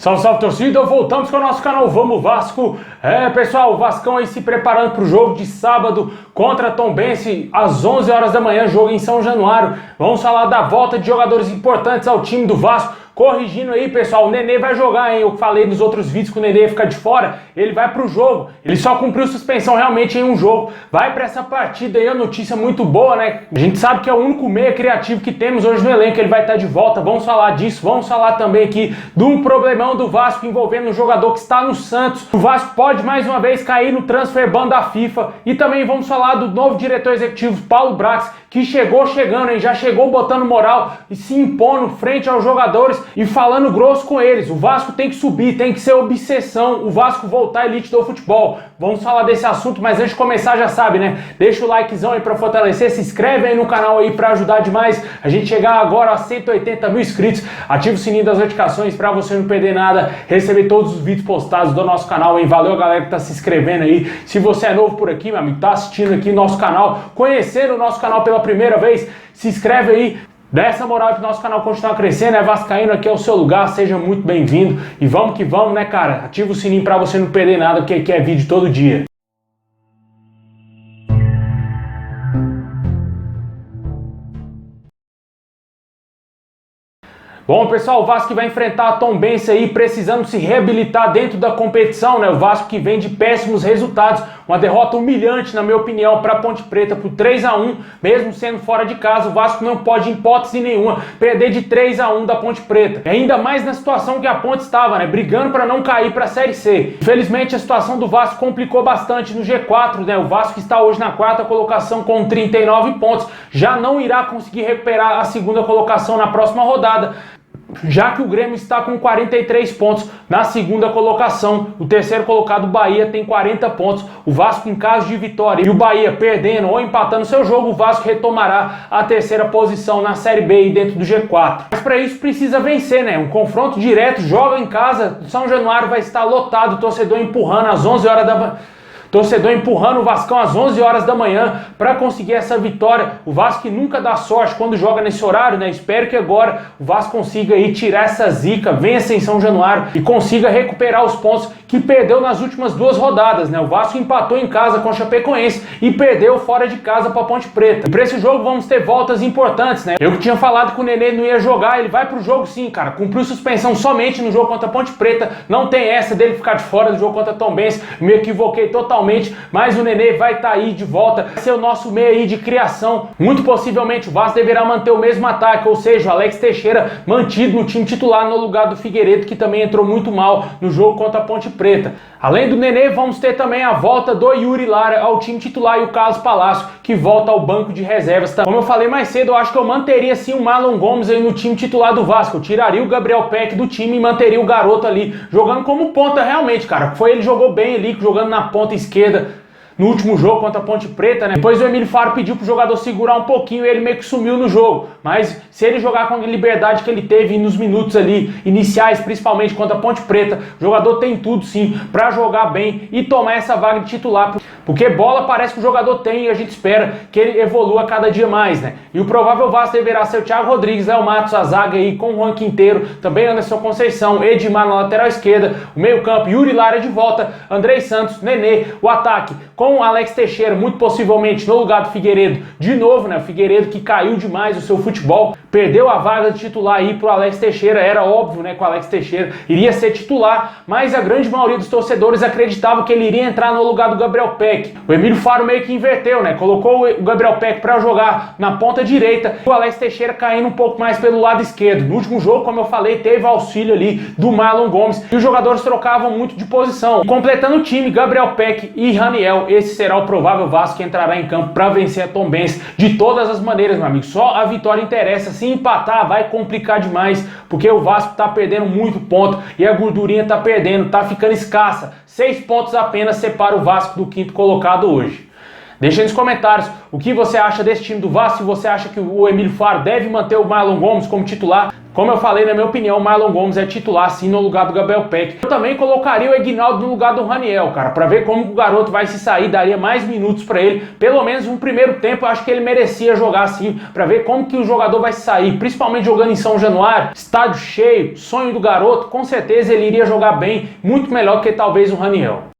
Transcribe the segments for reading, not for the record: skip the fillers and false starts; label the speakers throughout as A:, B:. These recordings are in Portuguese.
A: Salve, salve, torcida! Voltamos com o nosso canal Vamos Vasco. Pessoal, o Vascão aí se preparando para o jogo de sábado contra a Tombense às 11 horas da manhã, jogo em São Januário. Vamos falar da volta de jogadores importantes ao time do Vasco. Corrigindo aí, pessoal, o Nenê vai jogar, hein? Eu falei nos outros vídeos que o Nenê ia ficar de fora, ele vai pro jogo. Ele só cumpriu suspensão realmente em um jogo. Vai pra essa partida aí, a notícia muito boa, né? A gente sabe que é o único meia criativo que temos hoje no elenco, ele vai estar de volta. Vamos falar disso, vamos falar também aqui de um problemão do Vasco envolvendo um jogador que está no Santos. O Vasco pode mais uma vez cair no transfer ban da FIFA. E também vamos falar do novo diretor executivo, Paulo Brax, que chegou chegando, hein? Já chegou botando moral e se impondo frente aos jogadores e falando grosso com eles. O Vasco tem que subir, tem que ser obsessão, o Vasco voltar à elite do futebol. Vamos falar desse assunto, mas antes de começar já sabe, né? Deixa o likezão aí pra fortalecer, se inscreve aí no canal aí pra ajudar demais a gente chegar agora a 180 mil inscritos. Ativa o sininho das notificações pra você não perder nada, receber todos os vídeos postados do nosso canal, hein? Valeu, galera que tá se inscrevendo aí. Se você é novo por aqui, meu amigo, tá assistindo aqui nosso canal, conhecendo o nosso canal pela primeira vez, se inscreve aí. Dá essa moral para o nosso canal continuar crescendo, Vascaíno, aqui é o seu lugar, seja muito bem-vindo. E vamos que vamos, né, cara? Ativa o sininho para você não perder nada, porque aqui é vídeo todo dia. Bom, pessoal, o Vasco vai enfrentar a Tombense aí, precisando se reabilitar dentro da competição, né? O Vasco que vem de péssimos resultados, uma derrota humilhante, na minha opinião, para a Ponte Preta por 3-1, mesmo sendo fora de casa. O Vasco não pode, em hipótese nenhuma, perder de 3-1 da Ponte Preta. E ainda mais na situação que a Ponte estava, né? Brigando para não cair para a Série C. Infelizmente, a situação do Vasco complicou bastante no G4, né? O Vasco está hoje na quarta colocação com 39 pontos, já não irá conseguir recuperar a segunda colocação na próxima rodada, já que o Grêmio está com 43 pontos na segunda colocação. O terceiro colocado, Bahia, tem 40 pontos. O Vasco, em caso de vitória e o Bahia perdendo ou empatando seu jogo, o Vasco retomará a terceira posição na Série B e dentro do G4. Mas para isso precisa vencer, né? Um confronto direto, joga em casa, São Januário vai estar lotado, torcedor empurrando às 11 horas da manhã. Torcedor empurrando o Vascão às 11 horas da manhã para conseguir essa vitória. O Vasco que nunca dá sorte quando joga nesse horário, né? Espero que agora o Vasco consiga aí tirar essa zica, vença em São Januário e consiga recuperar os pontos que perdeu nas últimas duas rodadas, né? O Vasco empatou em casa com a Chapecoense e perdeu fora de casa para a Ponte Preta. E para esse jogo vamos ter voltas importantes, né? Eu que tinha falado que o Nenê não ia jogar, ele vai pro jogo sim, cara. Cumpriu suspensão somente no jogo contra a Ponte Preta. Não tem essa dele ficar de fora do jogo contra a Tombense. Me equivoquei totalmente. Mas o Nenê vai estar aí de volta, vai ser o nosso meio aí de criação. Muito possivelmente o Vasco deverá manter o mesmo ataque, ou seja, o Alex Teixeira mantido no time titular no lugar do Figueiredo, que também entrou muito mal no jogo contra a Ponte Preta. Além do Nenê, vamos ter também a volta do Yuri Lara ao time titular e o Carlos Palácio, que volta ao banco de reservas. Como eu falei mais cedo, eu acho que eu manteria sim o Marlon Gomes aí no time titular do Vasco. Eu tiraria o Gabriel Peck do time e manteria o garoto ali, jogando como ponta realmente, cara. Foi, ele jogou bem ali, jogando na ponta esquerda no último jogo contra a Ponte Preta, né? Depois o Emílio Faro pediu pro jogador segurar um pouquinho e ele meio que sumiu no jogo. Mas se ele jogar com a liberdade que ele teve nos minutos ali iniciais, principalmente contra a Ponte Preta, o jogador tem tudo sim para jogar bem e tomar essa vaga de titular. Porque bola parece que o jogador tem e a gente espera que ele evolua cada dia mais, né? E o provável Vasco deverá ser o Thiago Rodrigues, Léo Matos, a zaga aí com o Juan Quinteiro, também Anderson Conceição, Edmar na lateral esquerda, o meio campo, Yuri Lara de volta, Andrei Santos, Nenê, o ataque com o Alex Teixeira, muito possivelmente no lugar do Figueiredo, de novo, né? O Figueiredo que caiu demais o seu futebol, perdeu a vaga de titular aí pro Alex Teixeira, era óbvio, né, que o Alex Teixeira iria ser titular, mas a grande maioria dos torcedores acreditava que ele iria entrar no lugar do Gabriel Peck. O Emílio Faro meio que inverteu, né? Colocou o Gabriel Peck para jogar na ponta direita, o Alex Teixeira caindo um pouco mais pelo lado esquerdo. No último jogo, como eu falei, teve auxílio ali do Marlon Gomes e os jogadores trocavam muito de posição. E completando o time, Gabriel Peck e Raniel, esse será o provável Vasco que entrará em campo para vencer a Tombense de todas as maneiras, meu amigo. Só a vitória interessa. Se empatar vai complicar demais, porque o Vasco tá perdendo muito ponto e a gordurinha tá perdendo, tá ficando escassa. 6 pontos apenas separa o Vasco do quinto colocado hoje. Deixa aí nos comentários o que você acha desse time do Vasco, se você acha que o Emílio Faro deve manter o Marlon Gomes como titular. Como eu falei, na minha opinião, o Marlon Gomes é titular sim no lugar do Gabriel Peck. Eu também colocaria o Aguinaldo no lugar do Raniel, cara, pra ver como o garoto vai se sair, daria mais minutos pra ele. Pelo menos um primeiro tempo eu acho que ele merecia jogar assim, pra ver como que o jogador vai se sair, principalmente jogando em São Januário, estádio cheio, sonho do garoto, com certeza ele iria jogar bem, muito melhor que talvez o Raniel.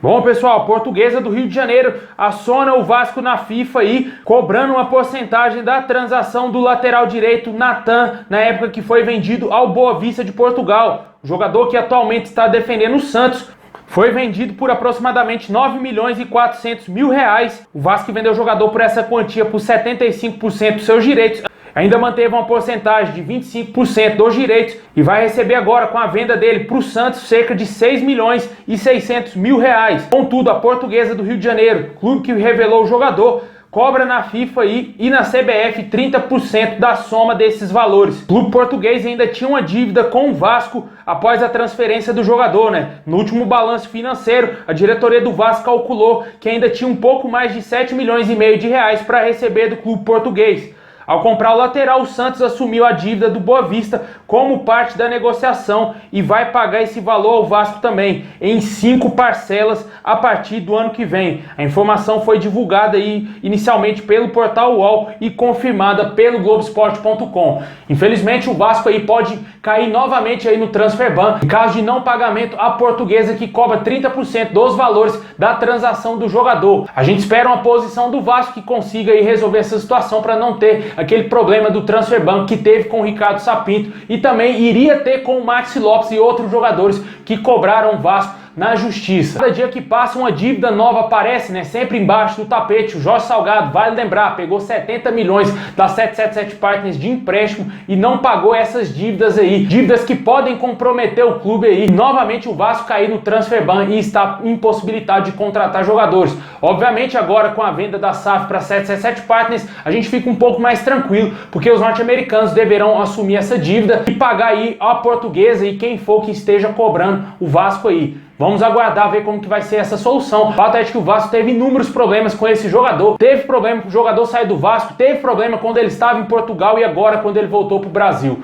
A: Bom, pessoal, Portuguesa do Rio de Janeiro aciona o Vasco na FIFA aí, cobrando uma porcentagem da transação do lateral direito Natan, na época que foi vendido ao Boa Vista de Portugal. O jogador que atualmente está defendendo o Santos foi vendido por aproximadamente 9 milhões e 400 mil reais. O Vasco vendeu o jogador por essa quantia por 75% dos seus direitos. Ainda manteve uma porcentagem de 25% dos direitos e vai receber agora, com a venda dele para o Santos, cerca de 6 milhões e 600 mil reais. Contudo, a Portuguesa do Rio de Janeiro, clube que revelou o jogador, cobra na FIFA e na CBF 30% da soma desses valores. O clube português ainda tinha uma dívida com o Vasco após a transferência do jogador, né? No último balanço financeiro, a diretoria do Vasco calculou que ainda tinha um pouco mais de 7 milhões e meio de reais para receber do clube português. Ao comprar o lateral, o Santos assumiu a dívida do Boa Vista como parte da negociação e vai pagar esse valor ao Vasco também, em 5 parcelas a partir do ano que vem. A informação foi divulgada aí inicialmente pelo portal UOL e confirmada pelo Globoesporte.com. Infelizmente o Vasco aí pode cair novamente aí no transfer ban, em caso de não pagamento à Portuguesa, que cobra 30% dos valores da transação do jogador. A gente espera uma posição do Vasco que consiga aí resolver essa situação para não ter aquele problema do transfer ban que teve com o Ricardo Sapinto e também iria ter com o Maxi Lopes e outros jogadores que cobraram o Vasco na justiça. Cada dia que passa uma dívida nova aparece, né? Sempre embaixo do tapete. O Jorge Salgado, vale lembrar, pegou 70 milhões da 777 Partners de empréstimo e não pagou essas dívidas aí. Dívidas que podem comprometer o clube aí. E novamente o Vasco cair no transfer ban e está impossibilitado de contratar jogadores. Obviamente agora com a venda da SAF para 777 Partners, a gente fica um pouco mais tranquilo, porque os norte-americanos deverão assumir essa dívida e pagar aí a Portuguesa e quem for que esteja cobrando o Vasco aí. Vamos aguardar, ver como que vai ser essa solução. O fato é que o Vasco teve inúmeros problemas com esse jogador. Teve problema com o jogador sair do Vasco, teve problema quando ele estava em Portugal e agora quando ele voltou para o Brasil.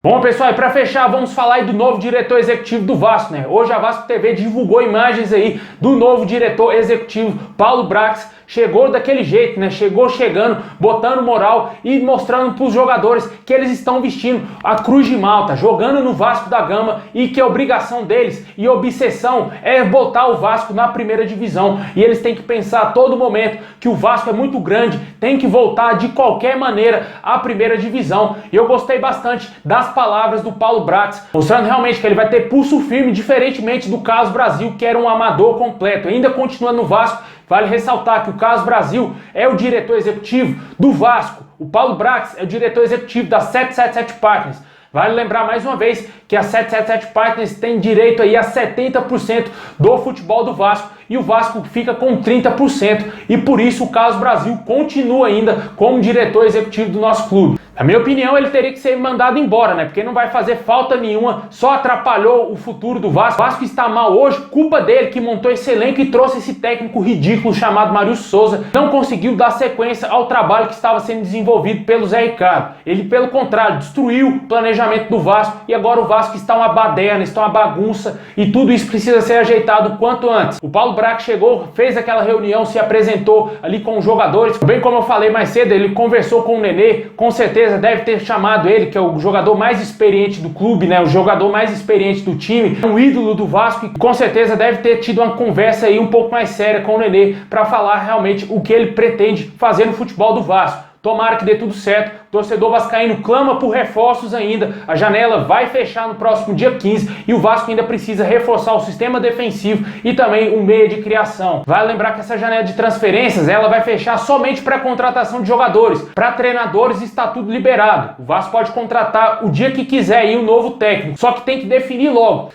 A: Bom, pessoal, e para fechar, vamos falar aí do novo diretor executivo do Vasco, né? Hoje a Vasco TV divulgou imagens aí do novo diretor executivo, Paulo Brax. Chegou daquele jeito, né? Chegou chegando, botando moral e mostrando para os jogadores que eles estão vestindo a Cruz de Malta, jogando no Vasco da Gama e que a obrigação deles e obsessão é botar o Vasco na primeira divisão. E eles têm que pensar a todo momento que o Vasco é muito grande, tem que voltar de qualquer maneira à primeira divisão. E eu gostei bastante das palavras do Paulo Brax, mostrando realmente que ele vai ter pulso firme, diferentemente do Carlos Brasil, que era um amador completo. Ainda continua no Vasco. Vale ressaltar que o Carlos Brasil é o diretor executivo do Vasco. O Paulo Brax é o diretor executivo da 777 Partners. Vale lembrar mais uma vez que a 777 Partners tem direito aí a 70% do futebol do Vasco e o Vasco fica com 30%. E por isso o Carlos Brasil continua ainda como diretor executivo do nosso clube. Na minha opinião, ele teria que ser mandado embora, né? Porque não vai fazer falta nenhuma, só atrapalhou o futuro do Vasco. O Vasco está mal hoje, culpa dele que montou esse elenco e trouxe esse técnico ridículo chamado Mário Souza. Não conseguiu dar sequência ao trabalho que estava sendo desenvolvido pelo Zé Ricardo. Ele, pelo contrário, destruiu o planejamento do Vasco e agora o Vasco está uma baderna, está uma bagunça e tudo isso precisa ser ajeitado o quanto antes. O Paulo Brax chegou, fez aquela reunião, se apresentou ali com os jogadores. Bem como eu falei mais cedo, ele conversou com o Nenê, com certeza deve ter chamado ele, que é o jogador mais experiente do clube, né? O jogador mais experiente do time, um ídolo do Vasco, e com certeza deve ter tido uma conversa aí um pouco mais séria com o Nenê para falar realmente o que ele pretende fazer no futebol do Vasco. Tomara que dê tudo certo. O torcedor vascaíno clama por reforços ainda. A janela vai fechar no próximo dia 15 e o Vasco ainda precisa reforçar o sistema defensivo e também o meio de criação. Vale lembrar que essa janela de transferências ela vai fechar somente para contratação de jogadores. Para treinadores está tudo liberado. O Vasco pode contratar o dia que quiser aí um novo técnico. Só que tem que definir logo.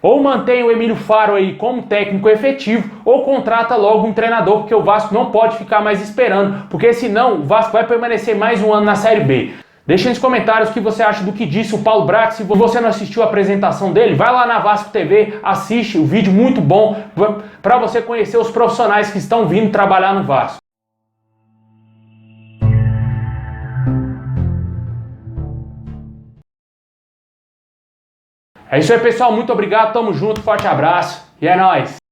A: Ou mantém o Emílio Faro aí como técnico efetivo, ou contrata logo um treinador, porque o Vasco não pode ficar mais esperando, porque senão o Vasco vai permanecer mais um ano na Série B. Deixa aí nos comentários o que você acha do que disse o Paulo Brax. Se você não assistiu a apresentação dele, vai lá na Vasco TV, assiste o vídeo, muito bom, para você conhecer os profissionais que estão vindo trabalhar no Vasco. É isso aí, pessoal. Muito obrigado, tamo junto, forte abraço e é nóis!